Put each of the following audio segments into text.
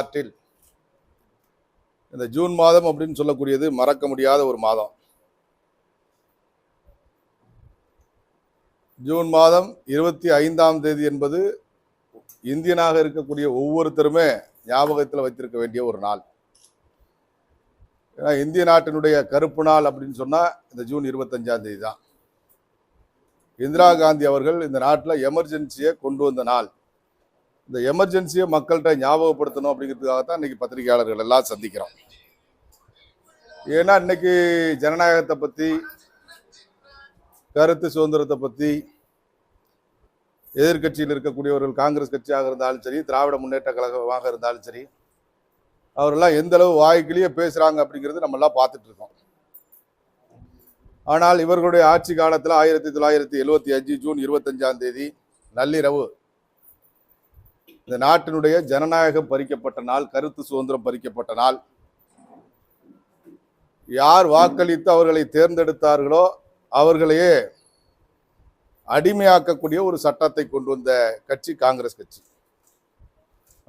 வரலாற்றில் இந்த ஜூன் மாதம் அப்படின்னு சொல்லக்கூடியது மறக்க முடியாத ஒரு மாதம். ஜூன் மாதம் 25ஆம் தேதி என்பது இந்தியனாக இருக்கக்கூடிய ஒவ்வொருத்தருமே ஞாபகத்தில் வைத்திருக்க வேண்டிய ஒரு நாள். ஏன்னா இந்திய நாட்டினுடைய கருப்பு நாள் அப்படின்னு சொன்னா இந்த ஜூன் 25ஆம் தேதி தான். இந்திரா காந்தி அவர்கள் இந்த நாட்டில் எமர்ஜென்சியை கொண்டு வந்த நாள். இந்த எமர்ஜென்சியை மக்கள்கிட்ட ஞாபகப்படுத்தணும் அப்படிங்கிறதுக்காகத்தான் இன்னைக்கு பத்திரிகையாளர்கள் எல்லாம் சந்திக்கிறோம். ஏன்னா இன்னைக்கு ஜனநாயகத்தை பத்தி, கருத்து சுதந்திரத்தை பத்தி எதிர்கட்சியில் இருக்கக்கூடியவர்கள் காங்கிரஸ் கட்சியாக இருந்தாலும் சரி, திராவிட முன்னேற்ற கழகமாக இருந்தாலும் சரி, அவரெல்லாம் எந்த அளவு வாய்க்கிலேயே பேசுறாங்க அப்படிங்கிறது நம்ம எல்லாம் பார்த்துட்டு இருக்கோம். ஆனால் இவர்களுடைய ஆட்சி காலத்தில் 1975 ஜூன் 25ஆம் தேதி நள்ளிரவு இந்த நாட்டினுடைய ஜனநாயகம் பறிக்கப்பட்ட நாள், கருத்து சுதந்திரம் பறிக்கப்பட்ட நாள். யார் வாக்களித்து அவர்களை தேர்ந்தெடுத்தார்களோ அவர்களையே அடிமையாக்கக்கூடிய ஒரு சட்டத்தை கொண்டு வந்த கட்சி காங்கிரஸ் கட்சி.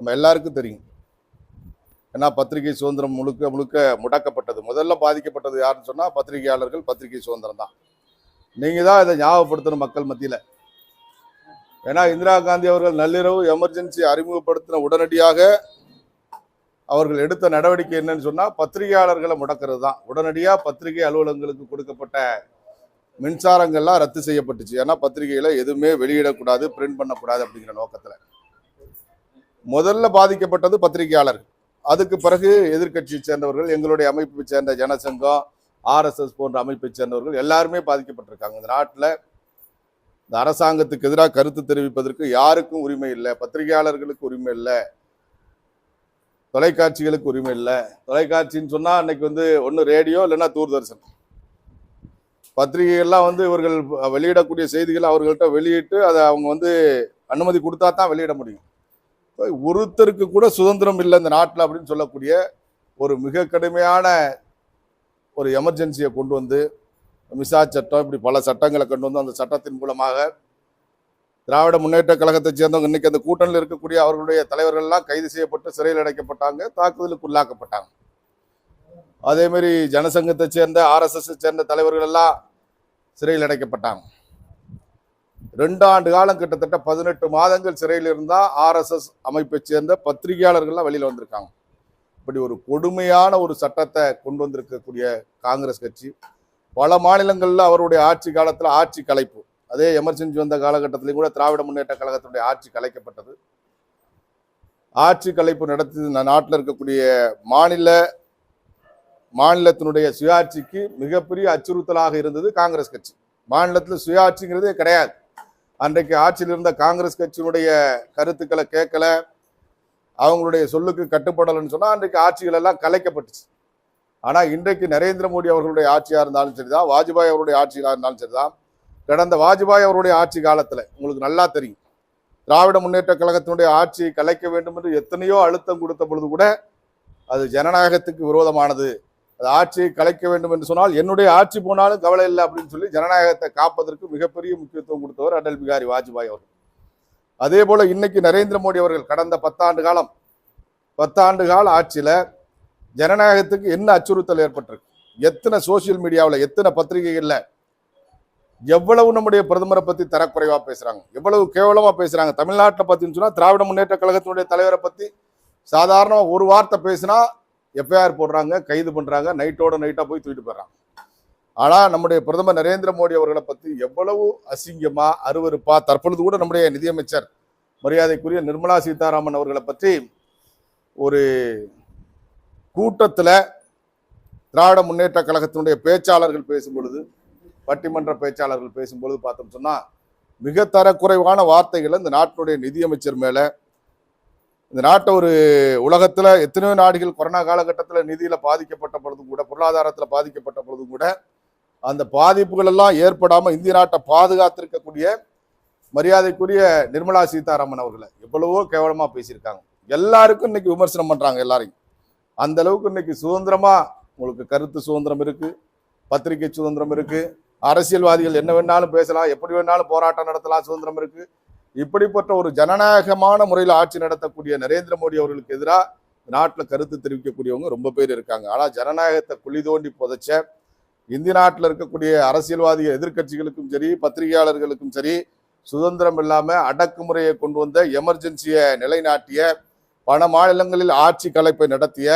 நம்ம எல்லாருக்கும் தெரியும். ஏன்னா பத்திரிகை சுதந்திரம் முழுக்க முழுக்க முடக்கப்பட்டது. முதல்ல பாதிக்கப்பட்டது யாருன்னு சொன்னா பத்திரிகையாளர்கள், பத்திரிகை சுதந்திரம் தான். நீங்க தான் இதை ஞாபகப்படுத்தணும் மக்கள் மத்தியில. ஏன்னா இந்திரா காந்தி அவர்கள் நள்ளிரவு எமர்ஜென்சி அறிமுகப்படுத்தின உடனடியாக அவர்கள் எடுத்த நடவடிக்கை என்னன்னு சொன்னா பத்திரிகையாளர்களை முடக்கிறது தான். உடனடியாக பத்திரிகை அலுவலகங்களுக்கு கொடுக்கப்பட்ட மின்சாரங்கள்லாம் ரத்து செய்யப்பட்டுச்சு. ஏன்னா பத்திரிகையில எதுவுமே வெளியிடக்கூடாது, பிரிண்ட் பண்ணக்கூடாது அப்படிங்கிற நோக்கத்துல முதல்ல பாதிக்கப்பட்டது பத்திரிகையாளர்கள். அதுக்கு பிறகு எதிர்கட்சியை சேர்ந்தவர்கள், எங்களுடைய அமைப்பை சேர்ந்த ஜனசங்கம், RSS போன்ற அமைப்பை சேர்ந்தவர்கள் எல்லாருமே பாதிக்கப்பட்டிருக்காங்க. இந்த நாட்டில் இந்த அரசாங்கத்துக்கு எதிராக கருத்து தெரிவிப்பதற்கு யாருக்கும் உரிமை இல்லை. பத்திரிகையாளர்களுக்கு உரிமை இல்லை, தொலைக்காட்சிகளுக்கு உரிமை இல்லை. தொலைக்காட்சின்னு சொன்னா அன்னைக்கு ஒன்று ரேடியோ இல்லைன்னா தூர்தர்ஷன். பத்திரிகைகள்லாம் இவர்கள் வெளியிடக்கூடிய செய்திகளை அவர்கள்ட்ட வெளியிட்டு அதை அவங்க அனுமதி கொடுத்தா தான் வெளியிட முடியும். ஒருத்தருக்கு கூட சுதந்திரம் இல்லை இந்த நாட்டில் அப்படின்னு சொல்லக்கூடிய ஒரு மிக கடுமையான ஒரு எமர்ஜென்சியை கொண்டு வந்து, மிசா சட்டம், இப்படி பல சட்டங்களை கொண்டு வந்து அந்த சட்டத்தின் மூலமாக திராவிட முன்னேற்ற கழகத்தை சேர்ந்தவங்க இன்னைக்கு அந்த கூட்டணியில் இருக்கக்கூடிய அவர்களுடைய தலைவர்கள்லாம் கைது செய்யப்பட்டு சிறையில் அடைக்கப்பட்டாங்க, தாக்குதலுக்கு உள்ளாக்கப்பட்டாங்க. அதே மாதிரி ஜனசங்கத்தை சேர்ந்த RSS சேர்ந்த தலைவர்கள் எல்லாம் சிறையில் அடைக்கப்பட்டாங்க. 2 ஆண்டு காலம், கிட்டத்தட்ட 18 மாதங்கள் சிறையில் இருந்தா RSS அமைப்பை சேர்ந்த பத்திரிகையாளர்கள்லாம் வெளியில வந்திருக்காங்க. இப்படி ஒரு கொடுமையான ஒரு சட்டத்தை கொண்டு வந்திருக்கக்கூடிய காங்கிரஸ் கட்சி பல மாநிலங்கள்ல அவருடைய ஆட்சி காலத்துல ஆட்சி கலைப்பு, அதே எமர்ஜென்சி வந்த காலகட்டத்திலையும் கூட திராவிட முன்னேற்ற கழகத்தினுடைய ஆட்சி கலைக்கப்பட்டது. ஆட்சி கலைப்பு நடத்தி நாட்டில் இருக்கக்கூடிய மாநிலத்தினுடைய சுயாட்சிக்கு மிகப்பெரிய அச்சுறுத்தலாக இருந்தது காங்கிரஸ் கட்சி. மாநிலத்தில் சுயாட்சிங்கிறதே கிடையாது. அன்றைக்கு ஆட்சியில் இருந்த காங்கிரஸ் கட்சியினுடைய கருத்துக்களை கேட்கல, அவங்களுடைய சொல்லுக்கு கட்டுப்படலைன்னு சொன்னா அன்றைக்கு ஆட்சிகள் எல்லாம் கலைக்கப்பட்டுச்சு. ஆனா இன்றைக்கு நரேந்திர மோடி அவர்களுடைய ஆட்சியா இருந்தாலும் சரிதான், வாஜ்பாய் அவருடைய ஆட்சியா இருந்தாலும் சரிதான், கடந்த வாஜ்பாய் அவருடைய ஆட்சி காலத்துல உங்களுக்கு நல்லா தெரியும், திராவிட முன்னேற்ற கழகத்தினுடைய ஆட்சியை கலைக்க வேண்டும் என்று எத்தனையோ அழுத்தம் கொடுத்த பொழுது கூட அது ஜனநாயகத்துக்கு விரோதமானது. அது ஆட்சியை கலைக்க வேண்டும் என்று சொன்னால் என்னுடைய ஆட்சி போனாலும் கவலை இல்லை அப்படின்னு சொல்லி ஜனநாயகத்தை காப்பதற்கு மிகப்பெரிய முக்கியத்துவம் கொடுத்தவர் அடல் பிகாரி வாஜ்பாய் அவர்கள். அதே போல இன்னைக்கு நரேந்திர மோடி அவர்கள் கடந்த 10 ஆண்டு கால ஆட்சியில ஜனநாயகத்துக்கு என்ன அச்சுறுத்தல் ஏற்பட்டிருக்கு, எத்தனை சோசியல் மீடியாவில், எத்தனை பத்திரிகைகள்ல எவ்வளவு நம்முடைய பிரதமரை பத்தி தரக்குறைவா பேசுறாங்க, எவ்வளவு கேவலமா பேசுறாங்க. தமிழ்நாட்டில் பத்தின்னு சொன்னா திராவிட முன்னேற்ற கழகத்தினுடைய தலைவரை பத்தி சாதாரண ஒரு வார்த்தை பேசினா FIR போடுறாங்க, கைது பண்றாங்க, நைட்டோட நைட்டா போய் தூக்கிட்டு போயிடுறாங்க. ஆனா நம்முடைய பிரதமர் நரேந்திர மோடி அவர்களை பத்தி எவ்வளவு அசிங்கமா, அருவருப்பா, தற்பொழுது கூட நம்முடைய நிதியமைச்சர் மரியாதைக்குரிய நிர்மலா சீதாராமன் அவர்களை பற்றி ஒரு கூட்டத்துல திராவிட முன்னேற்ற கழகத்தினுடைய பேச்சாளர்கள் பேசும்பொழுது, பட்டிமன்ற பேச்சாளர்கள் பேசும்பொழுது பார்த்தோம் சொன்னா மிக தரக்குறைவான வார்த்தைகளை இந்த நாட்டினுடைய நிதியமைச்சர் மேல, இந்த நாட்டை ஒரு உலகத்துல எத்தனையோ நாடுகள் கொரோனா காலகட்டத்தில் நிதியில பாதிக்கப்பட்ட பொழுதும் கூட, பொருளாதாரத்துல பாதிக்கப்பட்ட பொழுதும் கூட அந்த பாதிப்புகள் எல்லாம் ஏற்படாம இந்திய நாட்டை பாதுகாத்திருக்கக்கூடிய மரியாதைக்குரிய நிர்மலா சீதாராமன் அவர்களை எவ்வளவோ கேவலமா பேசியிருக்காங்க. எல்லாருக்கும் இன்னைக்கு விமர்சனம் பண்றாங்க எல்லாரையும். அந்த அளவுக்கு இன்னைக்கு சுதந்திரமா உங்களுக்கு கருத்து சுதந்திரம் இருக்கு, பத்திரிகை சுதந்திரம் இருக்கு, அரசியல்வாதிகள் என்ன வேணாலும் பேசலாம், எப்படி வேணாலும் போராட்டம் நடத்தலாம், சுதந்திரம் இருக்கு. இப்படிப்பட்ட ஒரு ஜனநாயகமான முறையில் ஆட்சி நடத்தக்கூடிய நரேந்திர மோடி அவர்களுக்கு எதிராக நாட்டில் கருத்து தெரிவிக்கக்கூடியவங்க ரொம்ப பேர் இருக்காங்க. ஆனால் ஜனநாயகத்தை குழி தோண்டி புதைச்ச இந்திய நாட்டில் இருக்கக்கூடிய அரசியல்வாதி எதிர்க்கட்சிகளுக்கும் சரி, பத்திரிகையாளர்களுக்கும் சரி, சுதந்திரம் இல்லாமல் அடக்குமுறையை கொண்டு வந்த, எமர்ஜென்சியை நிலைநாட்டிய, பல மாநிலங்களில் ஆட்சி கலைப்பை நடத்திய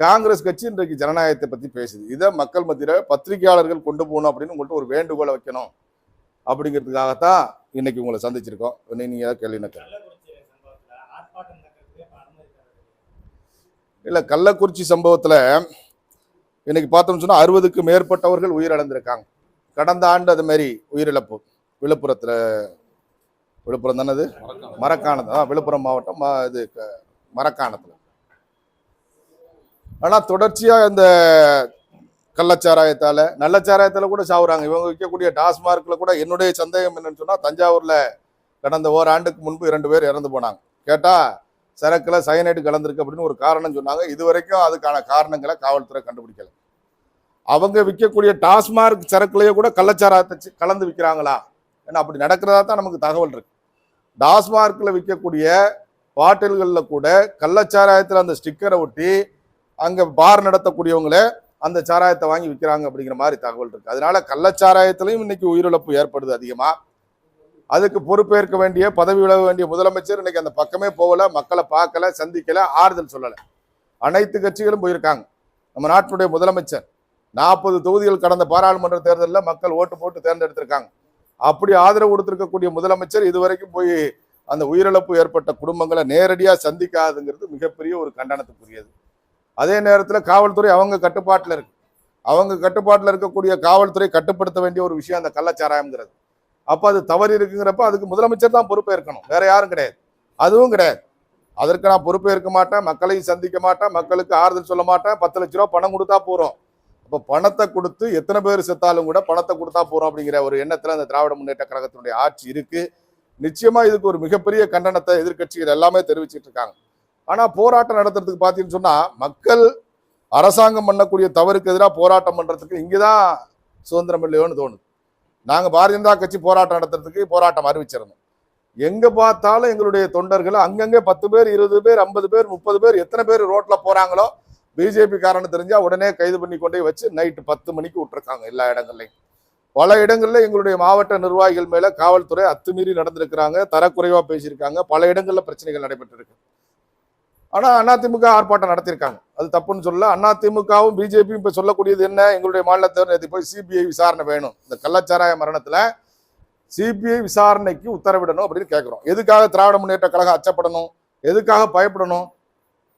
காங்கிரஸ் கட்சி இன்றைக்கு ஜனநாயகத்தை பற்றி பேசுது. இதை மக்கள் மத்தியில் பத்திரிகையாளர்கள் கொண்டு போகணும் அப்படின்னு உங்கள்கிட்ட ஒரு வேண்டுகோளை வைக்கணும் அப்படிங்கிறதுக்காகத்தான் இன்னைக்கு உங்களை சந்திச்சிருக்கோம். நீங்க ஏதாவது கேள்வி இல்லை, கள்ளக்குறிச்சி சம்பவத்தில் இன்னைக்கு பார்த்தோம்னு சொன்னால் 60க்கு மேற்பட்டவர்கள் உயிரிழந்திருக்காங்க. கடந்த ஆண்டு அது மாதிரி உயிரிழப்பு விழுப்புரம் தானது, மரக்காணம், விழுப்புரம் மாவட்டம் இது மரக்காணத்தில். ஆனால் தொடர்ச்சியாக இந்த கள்ளச்சாராயத்தால், நல்லச்சாராயத்தால் கூட சாவுறாங்க. இவங்க விற்கக்கூடிய டாஸ்மார்க்கில் கூட என்னுடைய சந்தேகம் என்னன்னு சொன்னால், தஞ்சாவூரில் கடந்த ஓராண்டுக்கு முன்பு 2 பேர் இறந்து போனாங்க. கேட்டால் சரக்கில் சயனைடு கலந்துருக்கு அப்படின்னு ஒரு காரணம் சொன்னாங்க. இதுவரைக்கும் அதுக்கான காரணங்களை காவல்துறை கண்டுபிடிக்கல. அவங்க விற்கக்கூடிய டாஸ்மார்க் சரக்குலேயே கூட கள்ளச்சாராயத்தை கலந்து விற்கிறாங்களா? ஏன்னா அப்படி நடக்கிறதா தான் நமக்கு தகவல் இருக்கு. டாஸ்மார்க்கில் விற்கக்கூடிய பாட்டில்களில் கூட கள்ளச்சாராயத்தில் அந்த ஸ்டிக்கரை ஒட்டி அங்கே பார் நடத்தக்கூடியவங்களே அந்த சாராயத்தை வாங்கி விற்கிறாங்க அப்படிங்கிற மாதிரி தகவல் இருக்கு. அதனால கள்ளச்சாராயத்திலையும் இன்னைக்கு உயிரிழப்பு ஏற்படுது அதிகமாக. அதுக்கு பொறுப்பேற்க வேண்டிய, பதவி விலக வேண்டிய முதலமைச்சர் இன்னைக்கு அந்த பக்கமே போகல, மக்களை பார்க்கல, சந்திக்கல, ஆறுதல் சொல்லலை. அனைத்து கட்சிகளும் போயிருக்காங்க. நம்ம நாட்டினுடைய முதலமைச்சர் 40 தொகுதிகள் கடந்த பாராளுமன்ற தேர்தலில் மக்கள் ஓட்டு போட்டு தேர்ந்தெடுத்திருக்காங்க. அப்படி ஆதரவு கொடுத்திருக்கக்கூடிய முதலமைச்சர் இதுவரைக்கும் போய் அந்த உயிரிழப்பு ஏற்பட்ட குடும்பங்களை நேரடியாக சந்திக்காதுங்கிறது மிகப்பெரிய ஒரு கண்டனத்துக்குரியது. அதே நேரத்தில் காவல்துறை அவங்க கட்டுப்பாட்டில் இருக்கு. அவங்க கட்டுப்பாட்டில் இருக்கக்கூடிய காவல்துறை கட்டுப்படுத்த வேண்டிய ஒரு விஷயம் அந்த கள்ளச்சாராயம்ங்கிறது. அப்போ அது தவறு இருக்குங்கிறப்ப அதுக்கு முதலமைச்சர் தான் பொறுப்பேற்கணும், வேற யாரும் கிடையாது. அதுவும் கிடையாது. அதற்கு நான் பொறுப்பேற்க மாட்டேன், மக்களையும் சந்திக்க மாட்டேன், மக்களுக்கு ஆறுதல் சொல்ல மாட்டேன், 10 லட்ச ரூபா பணம் கொடுத்தா போறோம். அப்போ பணத்தை கொடுத்து எத்தனை பேர் செத்தாலும் கூட பணத்தை கொடுத்தா போறோம் அப்படிங்கிற ஒரு எண்ணத்துல அந்த திராவிட முன்னேற்ற கழகத்தினுடைய ஆட்சி இருக்கு. நிச்சயமா இதுக்கு ஒரு மிகப்பெரிய கண்டனத்தை எதிர்க்கட்சிகள் எல்லாமே தெரிவிச்சிட்டு இருக்காங்க. ஆனா போராட்டம் நடத்துறதுக்கு பாத்தீங்கன்னு சொன்னா, மக்கள் அரசாங்கம் பண்ணக்கூடிய தவறுக்கு எதிராக போராட்டம் பண்றதுக்கு இங்கதான் சுதந்திரம் இல்லையோன்னு தோணுது. நாங்க பாரதிய ஜனதா கட்சி போராட்டம் நடத்துறதுக்கு போராட்டம் அறிவிச்சிருந்தோம். எங்க பார்த்தாலும் எங்களுடைய தொண்டர்கள் அங்கங்க 10 பேர், 20 பேர், 50 பேர், 30 பேர், எத்தனை பேர் ரோட்ல போறாங்களோ பிஜேபி காரன்னு தெரிஞ்சா உடனே கைது பண்ணி கொண்டே வச்சு நைட்டு 10 மணிக்கு விட்டுருக்காங்க எல்லா இடங்கள்லையும். பல இடங்கள்ல எங்களுடைய மாவட்ட நிர்வாகிகள் மேல காவல்துறை அத்துமீறி நடந்திருக்கிறாங்க, தரக்குறைவா பேசியிருக்காங்க, பல இடங்கள்ல பிரச்சனைகள் நடைபெற்று இருக்கு. ஆனா அதிமுக ஆர்ப்பாட்டம் நடத்திருக்காங்க, அது தப்புன்னு சொல்ல. அதிமுகவும் பிஜேபியும் இப்ப சொல்லக்கூடியது என்ன, எங்களுடைய மாநிலத்தவர் போய் சிபிஐ விசாரணை வேணும், இந்த கள்ளச்சாராய மரணத்துல சிபிஐ விசாரணைக்கு உத்தரவிடணும் அப்படின்னு கேட்கிறோம். எதுக்காக திராவிட முன்னேற்ற கழகம் அச்சப்படணும்? எதுக்காக பயப்படணும்?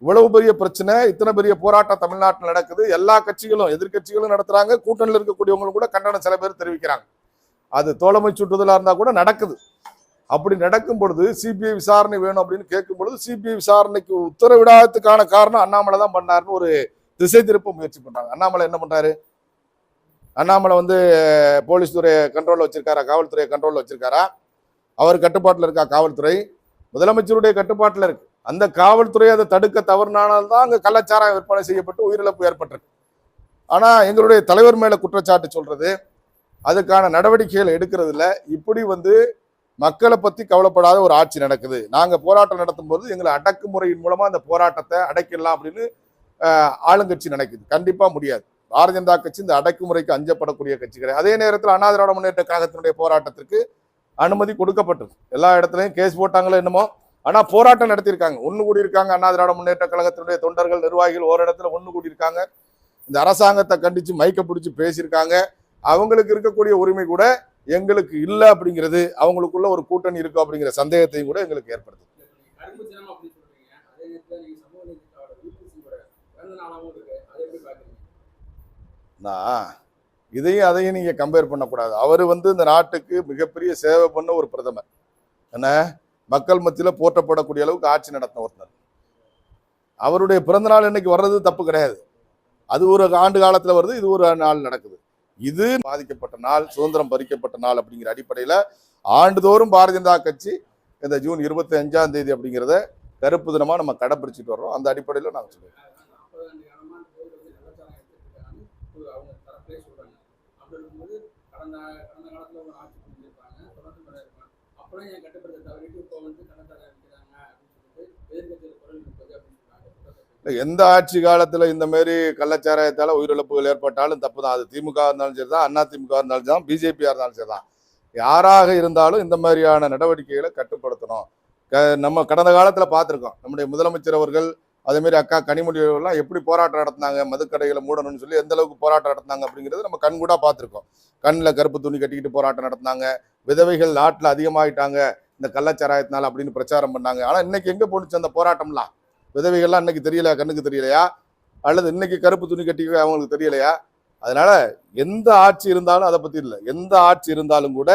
இவ்வளவு பெரிய பிரச்சனை, இத்தனை பெரிய போராட்டம் தமிழ்நாட்டில் நடக்குது. எல்லா கட்சிகளும், எதிர்கட்சிகளும் நடத்துறாங்க, கூட்டணியில் இருக்கக்கூடியவங்களும் கூட கண்டனம் சில பேர் தெரிவிக்கிறாங்க. அது தோழமை சுட்டுதலா இருந்தா கூட நடக்குது. அப்படி நடக்கும் பொழுது சிபிஐ விசாரணை வேணும் அப்படின்னு கேட்கும் பொழுது சிபிஐ விசாரணைக்கு உத்தரவிடாததுக்கான காரணம் அண்ணாமலை தான் பண்ணாருன்னு ஒரு திசை திருப்ப முயற்சி பண்றாங்க. அண்ணாமலை என்ன பண்றாரு? அண்ணாமலை போலீஸ் துறையை கண்ட்ரோல்ல வச்சிருக்காரா, காவல்துறையை கண்ட்ரோல்ல வச்சிருக்காரா? அவர் கட்டுப்பாட்டில் இருக்கா காவல்துறை? முதலமைச்சருடைய கட்டுப்பாட்டில் இருக்கு. அந்த காவல்துறை அதை தடுக்க தவறுனால்தான் அங்க கள்ளச்சாராயம் விற்பனை செய்யப்பட்டு உயிரிழப்பு ஏற்பட்டிருக்கு. ஆனா எங்களுடைய தலைவர் மேல குற்றச்சாட்டு சொல்றது, அதுக்கான நடவடிக்கைகள் எடுக்கிறது இல்ல. இப்படி மக்களை பத்தி கவலைப்படாத ஒரு ஆட்சி நடக்குது. நாங்க போராட்டம் நடத்தும் போது எங்களை அடக்குமுறையின் மூலமா அந்த போராட்டத்தை அடைக்கலாம் அப்படின்னு ஆளுங்கட்சி நினைக்குது. கண்டிப்பா முடியாது. பாரதிய ஜனதா கட்சி இந்த அடக்குமுறைக்கு அஞ்சப்படக்கூடிய கட்சி கிடையாது. அதே நேரத்தில் அண்ணா திராவிட முன்னேற்ற கழகத்தினுடைய போராட்டத்திற்கு அனுமதி கொடுக்கப்பட்டது. எல்லா இடத்துலையும் கேஸ் போட்டாங்களோ என்னமோ, ஆனா போராட்டம் நடத்தியிருக்காங்க, ஒண்ணு கூடி இருக்காங்க. அண்ணா திராவிட முன்னேற்ற கழகத்தினுடைய தொண்டர்கள், நிர்வாகிகள் ஒரு இடத்துல ஒண்ணு கூடி இருக்காங்க. இந்த அரசாங்கத்தை கண்டிச்சு மைக்க பிடிச்சு பேசியிருக்காங்க. அவங்களுக்கு இருக்கக்கூடிய உரிமை கூட எங்களுக்கு இல்லை அப்படிங்கிறது, அவங்களுக்குள்ள ஒரு கூட்டணி இருக்கும் அப்படிங்கிற சந்தேகத்தையும் கூட எங்களுக்கு ஏற்படுது. இதையும் அதையும் நீங்க கம்பேர் பண்ணக்கூடாது. அவர் இந்த நாட்டுக்கு மிகப்பெரிய சேவை பண்ண ஒரு பிரதமர், என்ன மக்கள் மத்தியில போற்றப்படக்கூடிய அளவுக்கு ஆட்சி நடத்த ஒருத்தர். அவருடைய பிறந்த நாள் இன்னைக்கு வர்றது தப்பு கிடையாது. அது ஒரு ஆண்டு காலத்துல வருது, இது ஒரு நாள் நடக்குது. இது பாதிக்கப்பட்ட நாள், சுதந்திரம் பறிக்கப்பட்ட நாள் அப்படிங்கிற அடிப்படையில ஆண்டுதோறும் பாரதிய ஜனதா கட்சி இந்த ஜூன் 25ஆம் தேதி அப்படிங்கிறத கருப்பு தினமா நம்ம கடைபிடிச்சிட்டு வர்றோம். அந்த அடிப்படையில நாங்க சொல்லுவோம். எந்த ஆட்சி காலத்துல இந்த மாதிரி கள்ளச்சாராயத்தால உயிரிழப்புகள் ஏற்பட்டாலும் தப்பு தான். அது திமுக இருந்தாலும் சரிதான், அண்ணா திமுக இருந்தாலும் சரிதான், பிஜேபியா இருந்தாலும் சரிதான். யாராக இருந்தாலும் இந்த மாதிரியான நடவடிக்கைகளை கட்டுப்படுத்தணும். நம்ம கடந்த காலத்துல பார்த்திருக்கோம். நம்முடைய முதலமைச்சர் அவர்கள் அதே மாதிரி அக்கா கனிமொழி அவர்கள்லாம் எப்படி போராட்டம் நடத்தினாங்க, மதுக்கடைகளை மூடணும்னு சொல்லி எந்த அளவுக்கு போராட்டம் நடத்தினாங்க அப்படிங்கிறது நம்ம கண்கூடா பார்த்திருக்கோம். கண்ணில் கருப்பு துணி கட்டிக்கிட்டு போராட்டம் நடத்தினாங்க. விதவைகள் நாட்டில் அதிகமாயிட்டாங்க இந்த கள்ளச்சாராயத்தினால அப்படின்னு பிரச்சாரம் பண்ணாங்க. ஆனா இன்னைக்கு எங்க போணுச்சு அந்த போராட்டம்லாம்? விதவைகள்லாம் இன்னைக்கு தெரியல, கண்ணுக்கு தெரியலையா? அல்லது இன்னைக்கு கருப்பு துணி கட்டி அவங்களுக்கு தெரியலையா? அதனால எந்த ஆட்சி இருந்தாலும் அதை பத்தி இல்லை. எந்த ஆட்சி இருந்தாலும் கூட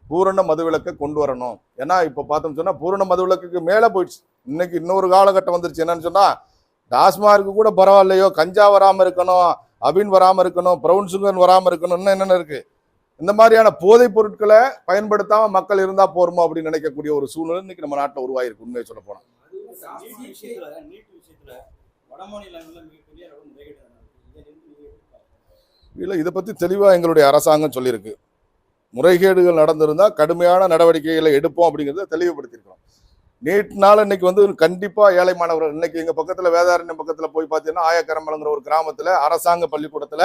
பூரண மதுவிலக்கை கொண்டு வரணும். ஏன்னா இப்ப பார்த்தோம் சொன்னா பூரண மதுவிலக்குக்கு மேல போயிடுச்சு. இன்னைக்கு இன்னொரு காலகட்டம் வந்துருச்சு. என்னன்னு சொன்னா டாஸ்மார்க்கு கூட பரவாயில்லையோ, கஞ்சா வராம இருக்கணும், அபின் வராம இருக்கணும், பிரவுன் சுகர் வராம இருக்கணும், இன்னும் என்னென்ன இருக்கு. இந்த மாதிரியான போதைப் பொருட்களை பயன்படுத்தாம மக்கள் இருந்தா போருமோ அப்படின்னு நினைக்கக்கூடிய ஒரு சூழ்நிலை இன்னைக்கு நம்ம நாட்டில் உருவாயிருக்கு. உண்மையை சொல்ல போனா இல்ல, இதை பத்தி தெளிவா எங்களுடைய அரசாங்கம் சொல்லியிருக்கு. முறைகேடுகள் நடந்திருந்தா கடுமையான நடவடிக்கைகளை எடுப்போம் அப்படிங்கிறத தெளிவுபடுத்தியிருக்கிறோம். நீட்னால இன்னைக்கு வந்து கண்டிப்பா ஏழை மாணவர்கள், இன்னைக்கு எங்க பக்கத்துல வேதாரண்யம் பக்கத்துல போய் பார்த்தீங்கன்னா ஆயக்கரம்பலங்கிற ஒரு கிராமத்துல அரசாங்க பள்ளிக்கூடத்துல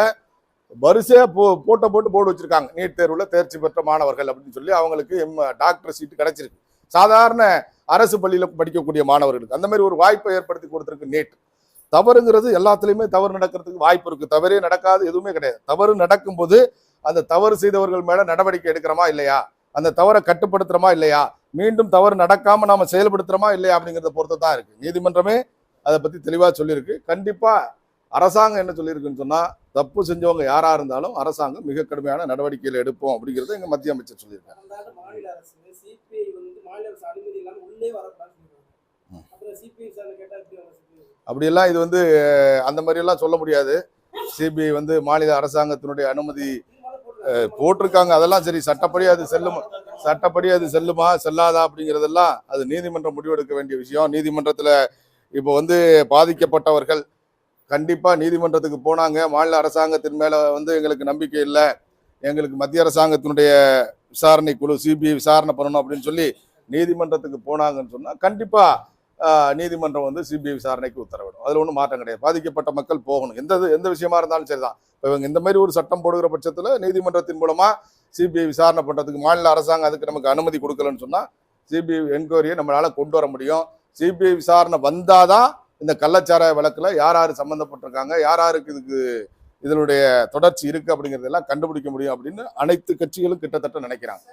வரிசையா போட்டு போர்டு வச்சிருக்காங்க. நீட் தேர்வுல தேர்ச்சி பெற்ற மாணவர்கள் அப்படின்னு சொல்லி அவங்களுக்கு டாக்டர் சீட்டு கிடைச்சிருக்கு. சாதாரண அரசு பள்ளியில படிக்கக்கூடிய மாணவர்களுக்கு அந்த மாதிரி ஒரு வாய்ப்பை ஏற்படுத்தி கொடுத்திருக்கு நீட். தவறுங்கிறது எல்லாத்துலயுமே தவறு நடக்கிறதுக்கு வாய்ப்பு இருக்கு. தவறே நடக்காது எதுவுமே கிடையாது. தவறு நடக்கும்போது அந்த தவறு செய்தவர்கள் மேல நடவடிக்கை எடுக்கிறோமா இல்லையா, அந்த தவறை கட்டுப்படுத்துறோமா இல்லையா, மீண்டும் தவறு நடக்காம நாம செயல்படுத்துறோமா இல்லையா அப்படிங்கிறத பொறுத்து தான் இருக்கு. நீதிமன்றமே அதை பத்தி தெளிவா சொல்லியிருக்கு. கண்டிப்பா அரசாங்கம் என்ன சொல்லியிருக்குன்னு சொன்னா, தப்பு செஞ்சவங்க யாரா இருந்தாலும் அரசாங்கம் மிக கடுமையான நடவடிக்கைகள் எடுப்போம் அப்படிங்கறத எங்க மத்திய அமைச்சர் சொல்லியிருக்காங்க. அப்படியெல்லாம் இது வந்து அந்த மாதிரி எல்லாம் சொல்ல முடியாது. சிபிஐ வந்து மாநில அரசாங்கத்தினுடைய அனுமதி போட்டிருக்காங்க. அதெல்லாம் சரி, சட்டப்படி அது செல்லுமா செல்லாதா அப்படிங்கிறதெல்லாம் அது நீதிமன்றம் முடிவெடுக்க வேண்டிய விஷயம். நீதிமன்றத்துல இப்போ வந்து பாதிக்கப்பட்டவர்கள் கண்டிப்பா நீதிமன்றத்துக்கு போனாங்க. மாநில அரசாங்கத்தின் மேல வந்து எங்களுக்கு நம்பிக்கை இல்லை, எங்களுக்கு மத்திய அரசாங்கத்தினுடைய விசாரணை குழு சிபிஐ விசாரணை பண்ணணும் அப்படின்னு சொல்லி நீதிமன்றத்துக்கு போனாங்கன்னு சொன்னா கண்டிப்பா நீதிமன்றம் வந்து சிபிஐ விசாரணைக்கு உத்தரவிடும். அதுல ஒன்றும் மாற்றம் கிடையாது. பாதிக்கப்பட்ட மக்கள் போகணும். எந்த விஷயமா இருந்தாலும் சரிதான். இவங்க இந்த மாதிரி ஒரு சட்டம் போடுகிற பட்சத்துல நீதிமன்றத்தின் மூலமா சிபிஐ விசாரணை பண்றதுக்கு மாநில அரசாங்கம் அதுக்கு நமக்கு அனுமதி கொடுக்கலன்னு சொன்னா சிபிஐ என்கொயரியை நம்மளால கொண்டு வர முடியும். சிபிஐ விசாரணை வந்தாதான் இந்த கள்ளச்சாராய வழக்குல யார் யாரு சம்பந்தப்பட்டிருக்காங்க, யார் யாருக்கு இதனுடைய தொடர்ச்சி இருக்கு அப்படிங்கறதெல்லாம் கண்டுபிடிக்க முடியும் அப்படின்னு அனைத்து கட்சிகளும் கிட்டத்தட்ட நினைக்கிறாங்க.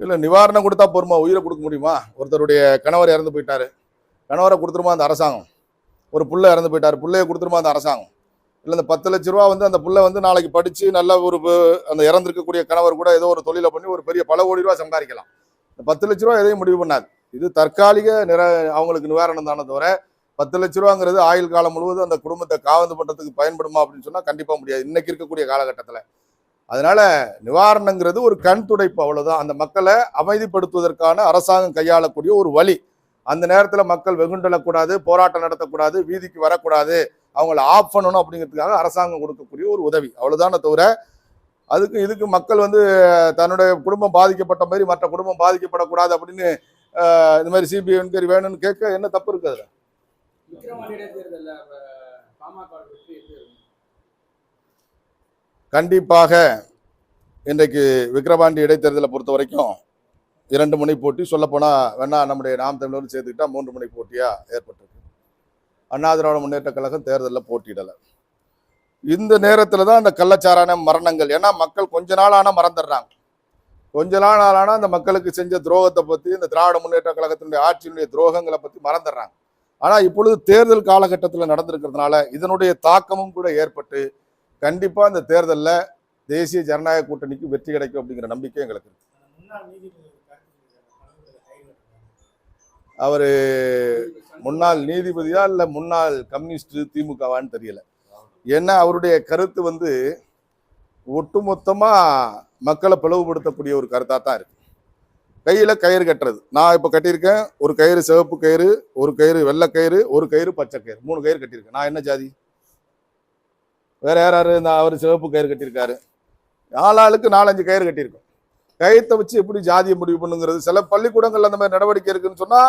இல்ல, நிவாரணம் கொடுத்தா போருமா, உயிரை கொடுக்க முடியுமா? ஒருத்தருடைய கணவர் இறந்து போயிட்டாரு, கணவரை கொடுத்துருமா அந்த அரசாங்கம்? ஒரு புள்ள இறந்து போயிட்டாரு, புள்ளைய கொடுத்துருமா அந்த அரசாங்கம்? இல்ல, இந்த 10 லட்ச ரூபா வந்து அந்த புள்ள வந்து நாளைக்கு படிச்சு நல்ல ஒரு அந்த இறந்திருக்கக்கூடிய கணவர் கூட ஏதோ ஒரு தொழிலை பண்ணி ஒரு பெரிய பல கோடி ரூபா சம்பாதிக்கலாம். இந்த 10 லட்ச ரூபா எதையும் முடிவு பண்ணாது. இது தற்காலிக அவங்களுக்கு நிவாரணம் தானே தவிர 10 லட்ச ரூபாங்கிறது ஆயுள் காலம் முழுவதும் அந்த குடும்பத்தை காவந்து பண்றதுக்கு பயன்படுமா அப்படின்னு சொன்னா கண்டிப்பா முடியாது இன்னைக்கு இருக்கக்கூடிய காலகட்டத்துல. அதனால நிவாரணங்கிறது ஒரு கண் துடைப்பு, அவ்வளவுதான். அந்த மக்களை அமைதிப்படுத்துவதற்கான அரசாங்கம் கையாளக்கூடிய ஒரு வழி. அந்த நேரத்துல மக்கள் வெகுண்டெழக்கூடாது, போராட்டம் நடத்தக்கூடாது, வீதிக்கு வரக்கூடாது, அவங்கள ஆஃப் பண்ணணும் அப்படிங்கிறதுக்காக அரசாங்கம் கொடுக்கக்கூடிய ஒரு உதவி, அவ்வளவுதானே தவிர இதுக்கு மக்கள் வந்து தன்னுடைய குடும்பம் பாதிக்கப்பட்ட மாதிரி மற்ற குடும்பம் பாதிக்கப்படக்கூடாது அப்படின்னு இந்த மாதிரி சிபிஐ என்கொயரி வேணும்னு கேட்க என்ன தப்பு இருக்கு அதுல? கண்டிப்பாக இன்றைக்கு விக்கிரவாண்டி இடைத்தேர்தலை பொறுத்த வரைக்கும் 2 முனை போட்டி, சொல்ல போனா வேணா நம்முடைய நாம் தமிழர் சேர்த்துக்கிட்டா 3 முனை போட்டியா ஏற்பட்டிருக்கு. அண்ணா திராவிட முன்னேற்ற கழகம் தேர்தலில் போட்டியிடலை. இந்த நேரத்துல தான் அந்த கள்ளச்சாராய மரணங்கள், ஏன்னா மக்கள் கொஞ்ச நாள் ஆனா மறந்துடுறாங்க. கொஞ்ச நாள் ஆனா அந்த மக்களுக்கு செஞ்ச துரோகத்தை பத்தி, இந்த திராவிட முன்னேற்ற கழகத்தினுடைய ஆட்சியினுடைய துரோகங்களை பத்தி மறந்துடுறாங்க. ஆனா இப்பொழுது தேர்தல் காலகட்டத்தில் நடந்திருக்கிறதுனால இதனுடைய தாக்கமும் கூட ஏற்பட்டு கண்டிப்பா இந்த தேர்தலில் தேசிய ஜனநாயக கூட்டணிக்கு வெற்றி கிடைக்கும் அப்படிங்கிற நம்பிக்கை எங்களுக்கு இருக்கு. அவரு முன்னாள் நீதிபதியா இல்ல முன்னாள் கம்யூனிஸ்ட் திமுகவான்னு தெரியல. ஏன்னா அவருடைய கருத்து வந்து ஒட்டுமொத்தமா மக்களை பிளவுபடுத்தக்கூடிய ஒரு கருத்தா தான் இருக்கு. கையில கயிறு கட்டுறது, நான் இப்ப கட்டியிருக்கேன், ஒரு கயிறு சிவப்பு கயிறு, ஒரு கயிறு வெள்ளை கயிறு, ஒரு கயிறு பச்சை கயிறு, 3 கயிறு கட்டியிருக்கேன். நான் என்ன ஜாதி? வேற யாராரு? அவர் சிவப்பு கயிறு கட்டியிருக்காரு, ஆளாளுக்கு 4-5 கயிறு கட்டியிருக்கும். கயத்தை வச்சு எப்படி ஜாதியை முடிவு பண்ணுங்கிறது? சில பள்ளிக்கூடங்கள் அந்த மாதிரி நடவடிக்கை இருக்குன்னு சொன்னா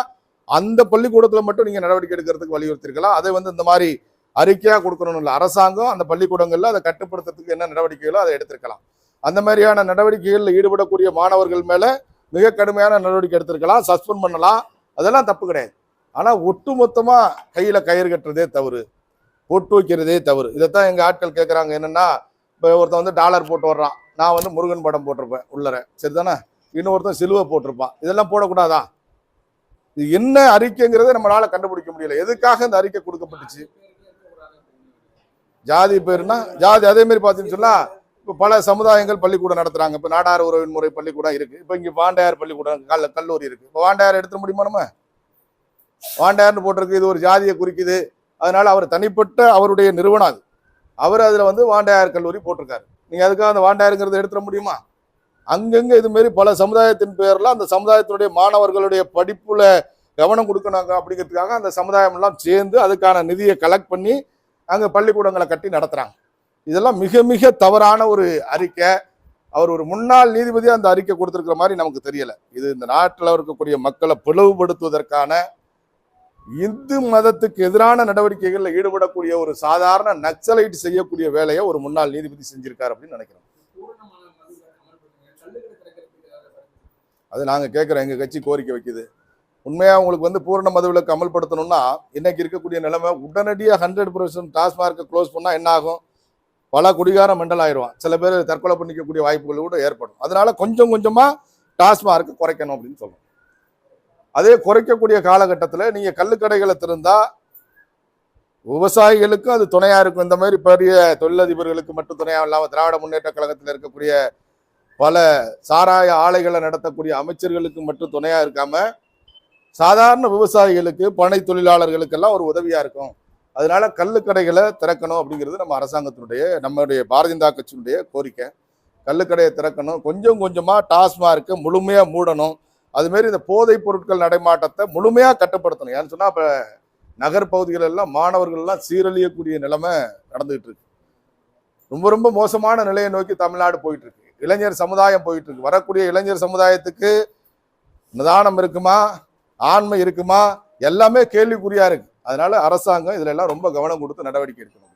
அந்த பள்ளிக்கூடத்துல மட்டும் நீங்க நடவடிக்கை எடுக்கிறதுக்கு வலியுறுத்திருக்கலாம். அதை இந்த மாதிரி அறிக்கையா கொடுக்கணும்னு இல்லை. அரசாங்கம் அந்த பள்ளிக்கூடங்கள்ல அதை கட்டுப்படுத்துறதுக்கு என்ன நடவடிக்கைகளோ அதை எடுத்திருக்கலாம். அந்த மாதிரியான நடவடிக்கைகளில் ஈடுபடக்கூடிய மாணவர்கள் மேல மிக கடுமையான நடவடிக்கை எடுத்திருக்கலாம், சஸ்பெண்ட் பண்ணலாம், அதெல்லாம் தப்பு கிடையாது. ஆனா ஒட்டுமொத்தமா கையில கயிறு கட்டுறதே தவறு, பொட்டு வைக்கிறதே தவறு. இதைத்தான் எங்க ஆட்கள் கேட்கறாங்க. என்னன்னா, இப்போ ஒருத்தன் டாலர் போட்டு வர்றான், நான் முருகன் படம் போட்டிருப்பேன் உள்ளர, சரிதானே? இன்னொருத்தன் சிலுவை போட்டிருப்பான், இதெல்லாம் போடக்கூடாதா? இது என்ன அறிக்கைங்கிறத நம்மளால கண்டுபிடிக்க முடியல. எதுக்காக இந்த அறிக்கை கொடுக்கப்பட்டுச்சு? ஜாதி பேருனா ஜாதி. அதே மாதிரி பார்த்தீங்கன்னு சொன்னா இப்போ பல சமுதாயங்கள் பள்ளிக்கூடம் நடத்துறாங்க. இப்போ நாடார் உறவின் முறை பள்ளிக்கூடம் இருக்கு. இப்போ இங்கே வாண்டையார் பள்ளிக்கூடம் கல்லூரி இருக்கு. இப்போ வாண்டையார் எடுத்துட முடியுமா? நம்ம வாண்டையார்னு போட்டிருக்கு, இது ஒரு ஜாதியை குறிக்குது, அதனால அவர் தனிப்பட்ட அவருடைய நிறுவனம் அது. அவர் அதுல வாண்டையார் கல்லூரி போட்டிருக்காரு. நீங்க அதுக்காக அந்த வாண்டையாருங்கிறத எடுத்துட முடியுமா? அங்கங்க இது மாதிரி பல சமுதாயத்தின் பேர்ல அந்த சமுதாயத்தினுடைய மாணவர்களுடைய படிப்புல கவனம் கொடுக்கணும் அப்படிங்கிறதுக்காக அந்த சமுதாயம் எல்லாம் சேர்ந்து அதுக்கான நிதியை கலெக்ட் பண்ணி அங்க பள்ளிக்கூடங்களை கட்டி நடத்துறாங்க. இதெல்லாம் மிக மிக தவறான ஒரு அறிக்கை. அவர் ஒரு முன்னாள் நீதிபதியா அந்த அறிக்கை கொடுத்திருக்கிற மாதிரி நமக்கு தெரியல. இது இந்த நாட்டில் இருக்கக்கூடிய மக்களை பிளவுபடுத்துவதற்கான, இந்து மதத்துக்கு எதிரான நடவடிக்கைகளில் ஈடுபடக்கூடிய ஒரு சாதாரண நக்சலைட் செய்யக்கூடிய வேலையை ஒரு முன்னாள் நீதிபதி செஞ்சிருக்காரு அப்படின்னு நினைக்கிறோம். அது நாங்க கேட்கிறோம், எங்க கட்சி கோரிக்கை வைக்குது. உண்மையா உங்களுக்கு பூரண மதுவிலக்கு அமல்படுத்தணும்னா இன்னைக்கு இருக்கக்கூடிய நிலைமை உடனடியாக 100% டாஸ்மார்க்கை க்ளோஸ் பண்ணா என்ன ஆகும்? பல குடிகார மண்டல் ஆயிடுவான். சில பேர் தற்கொலை பண்ணிக்கக்கூடிய வாய்ப்புகள் கூட ஏற்படும். அதனால கொஞ்சம் கொஞ்சமா டாஸ்மார்க்கை குறைக்கணும் அப்படின்னு சொல்றோம். அதே குறைக்கக்கூடிய காலகட்டத்தில் நீங்க கள்ளுக்கடைகளை திறந்தா விவசாயிகளுக்கும் அது துணையா இருக்கும். இந்த மாதிரி பெரிய தொழிலதிபர்களுக்கு மட்டும் துணையா இல்லாம திராவிட முன்னேற்ற கழகத்தில் இருக்கக்கூடிய பல சாராய ஆலைகளை நடத்தக்கூடிய அமைச்சர்களுக்கு மட்டும் துணையா இருக்காம சாதாரண விவசாயிகளுக்கு, பனை தொழிலாளர்களுக்கெல்லாம் ஒரு உதவியா இருக்கும். அதனால கள்ளுக்கடைகளை திறக்கணும் அப்படிங்கிறது நம்ம அரசாங்கத்தினுடைய, நம்மளுடைய பாரதிய ஜனதா கட்சியினுடைய கோரிக்கை. கள்ளுக்கடையை திறக்கணும், கொஞ்சம் கொஞ்சமா டாஸ்மார்க்கை முழுமையா மூடணும். அதுமாரி இந்த போதைப் பொருட்கள் நடைமாட்டத்தை முழுமையா கட்டுப்படுத்தணும். ஏன்னு சொன்னா இப்ப நகர்பகுதிகள் எல்லாம் மாணவர்கள் எல்லாம் சீரழியக்கூடிய நிலைமை நடந்துகிட்டு இருக்கு. ரொம்ப ரொம்ப மோசமான நிலையை நோக்கி தமிழ்நாடு போயிட்டு இருக்கு. இளைஞர் சமுதாயம் போயிட்டு இருக்கு. வரக்கூடிய இளைஞர் சமுதாயத்துக்கு நிதானம் இருக்குமா, ஆண்மை இருக்குமா, எல்லாமே கேள்விக்குறியா இருக்கு. அதனால அரசாங்கம் இதுல எல்லாம் ரொம்ப கவனம் கொடுத்து நடவடிக்கை எடுக்கணும்.